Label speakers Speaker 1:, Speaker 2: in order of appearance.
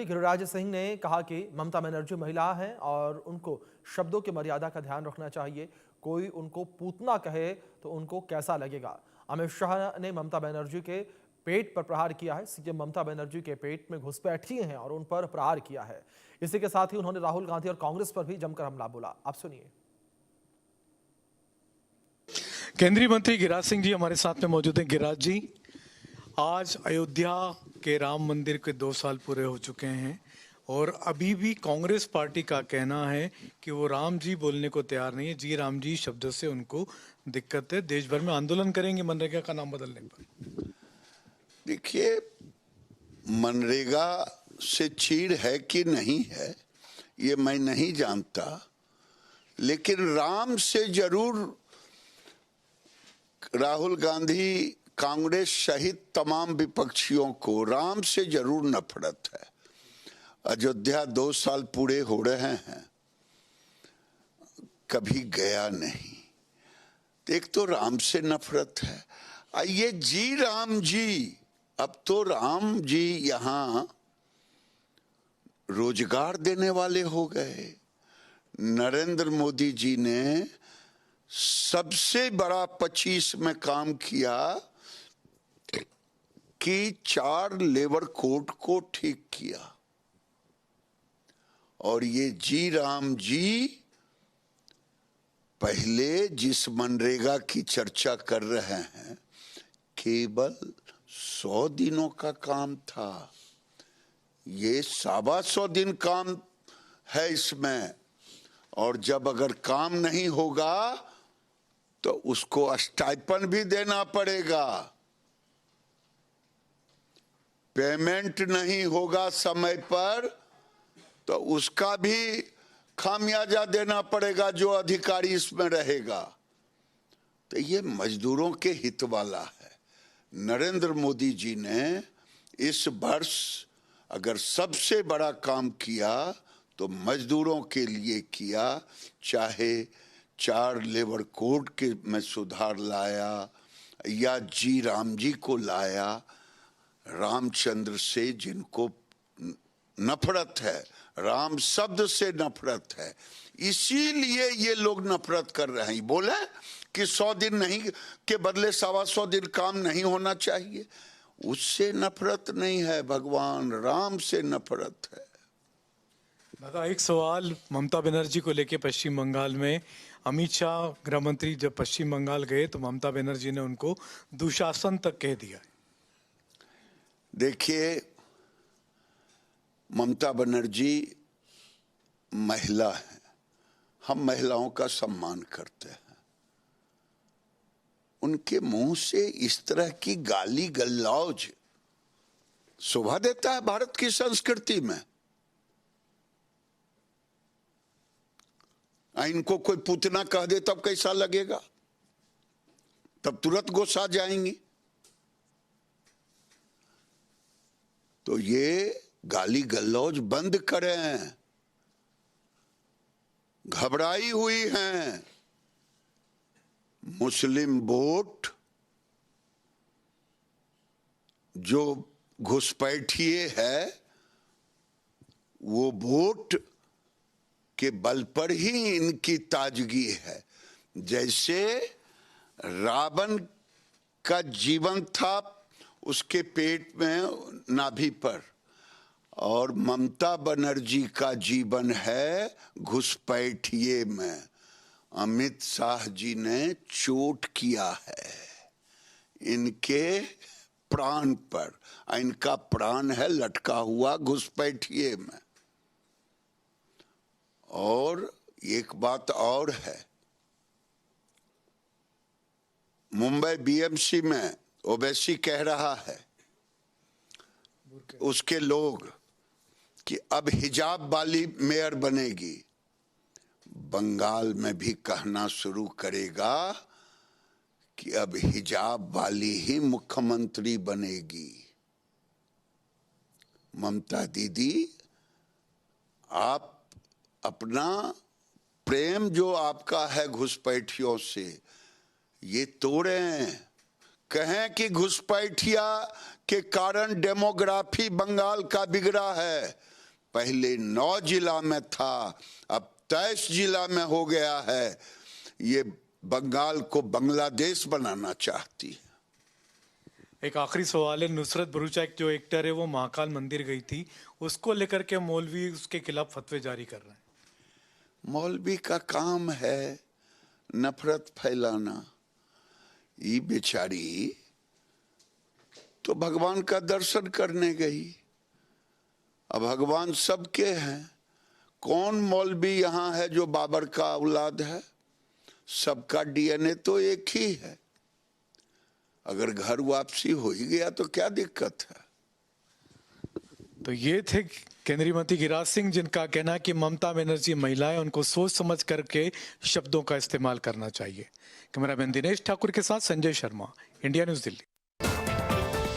Speaker 1: गिरिराज सिंह ने कहा कि ममता बनर्जी महिला हैं और उनको शब्दों की मर्यादा का ध्यान रखना चाहिए। कोई उनको पूतना कहे तो उनको कैसा लगेगा। अमित शाह ने ममता बनर्जी के पेट पर प्रहार किया है। सीएम ममता बनर्जी के पेट में घुसपैठी हैं और उन पर प्रहार किया है। इसी के साथ ही उन्होंने राहुल गांधी और कांग्रेस पर भी जमकर हमला बोला। आप सुनिए।
Speaker 2: केंद्रीय मंत्री गिरिराज सिंह जी हमारे साथ में मौजूद हैं। गिरिराज जी, आज अयोध्या के राम मंदिर के 2 साल पूरे हो चुके हैं और अभी भी कांग्रेस पार्टी का कहना है कि वो राम जी बोलने को तैयार नहीं है। जी राम जी शब्द से उनको दिक्कत है। देश भर में आंदोलन करेंगे मनरेगा का नाम बदलने पर।
Speaker 3: देखिए, मनरेगा से चीड़ है कि नहीं है ये मैं नहीं जानता, लेकिन राम से जरूर राहुल गांधी, कांग्रेस सहित तमाम विपक्षियों को राम से जरूर नफरत है। अयोध्या 2 साल पूरे हो रहे हैं, कभी गया नहीं। एक तो राम से नफरत है। आइए जी राम जी, अब तो राम जी यहाँ रोजगार देने वाले हो गए। नरेंद्र मोदी जी ने सबसे बड़ा 25 में काम किया कि 4 लेबर कोड को ठीक किया। और ये जी राम जी पहले जिस मनरेगा की चर्चा कर रहे हैं, केवल 100 दिनों का काम था। ये 125 दिन काम है इसमें, और जब अगर काम नहीं होगा तो उसको स्टाइपेंड भी देना पड़ेगा। पेमेंट नहीं होगा समय पर तो उसका भी खामियाजा देना पड़ेगा जो अधिकारी इसमें रहेगा। तो ये मजदूरों के हित वाला है। नरेंद्र मोदी जी ने इस वर्ष अगर सबसे बड़ा काम किया तो मजदूरों के लिए किया। चाहे 4 लेबर कोड के में सुधार लाया या जी राम जी को लाया। रामचंद्र से जिनको नफरत है, राम शब्द से नफरत है, इसीलिए ये लोग नफरत कर रहे हैं। बोले कि 100 दिन नहीं के बदले 125 दिन काम नहीं होना चाहिए। उससे नफरत नहीं है, भगवान राम से नफरत है।
Speaker 2: दादा, एक सवाल ममता बनर्जी को लेके। पश्चिम बंगाल में अमित शाह गृह मंत्री जब पश्चिम बंगाल गए तो ममता बनर्जी ने उनको दुशासन तक कह दिया।
Speaker 3: देखिए, ममता बनर्जी महिला है, हम महिलाओं का सम्मान करते हैं। उनके मुंह से इस तरह की गाली गलौज शोभा देता है भारत की संस्कृति में। इनको कोई पूतना कह दे तब कैसा लगेगा? तब तुरंत गुस्सा जाएंगी। तो ये गाली गलौज बंद करें। घबराई हुई हैं। मुस्लिम वोट जो घुसपैठिए है, वो वोट के बल पर ही इनकी ताजगी है। जैसे रावण का जीवन था उसके पेट में, नाभि पर, और ममता बनर्जी का जीवन है घुसपैठिए में। अमित शाह जी ने चोट किया है इनके प्राण पर। इनका प्राण है लटका हुआ घुसपैठिए में। और एक बात और है, मुंबई बीएमसी में ओवैसी कह रहा है उसके लोग कि अब हिजाब वाली मेयर बनेगी। बंगाल में भी कहना शुरू करेगा कि अब हिजाब वाली ही मुख्यमंत्री बनेगी। ममता दीदी, आप अपना प्रेम जो आपका है घुसपैठियों से, ये तोड़ें। कहें कि घुसपैठिया के कारण डेमोग्राफी बंगाल का बिगड़ा है। पहले 9 जिला में था, अब 23 जिला में हो गया है। ये बंगाल को बांग्लादेश बनाना चाहती है।
Speaker 2: एक आखिरी सवाल है, नुसरत भरूचा एक जो एक्टर है वो महाकाल मंदिर गई थी, उसको लेकर के मौलवी उसके खिलाफ फतवे जारी कर रहे हैं।
Speaker 3: मौलवी का काम है नफरत फैलाना। ये बेचारी तो भगवान का दर्शन करने गई। अब भगवान सबके हैं, कौन मौलवी यहाँ है जो बाबर का औलाद है? सबका डीएनए तो एक ही है। अगर घर वापसी हो ही गया तो क्या दिक्कत है?
Speaker 2: तो ये थे केंद्रीय मंत्री गिरिराज सिंह, जिनका कहना है कि ममता बनर्जी महिला है, उनको सोच समझ करके शब्दों का इस्तेमाल करना चाहिए। कैमरामैन दिनेश ठाकुर के साथ संजय शर्मा, इंडिया न्यूज दिल्ली।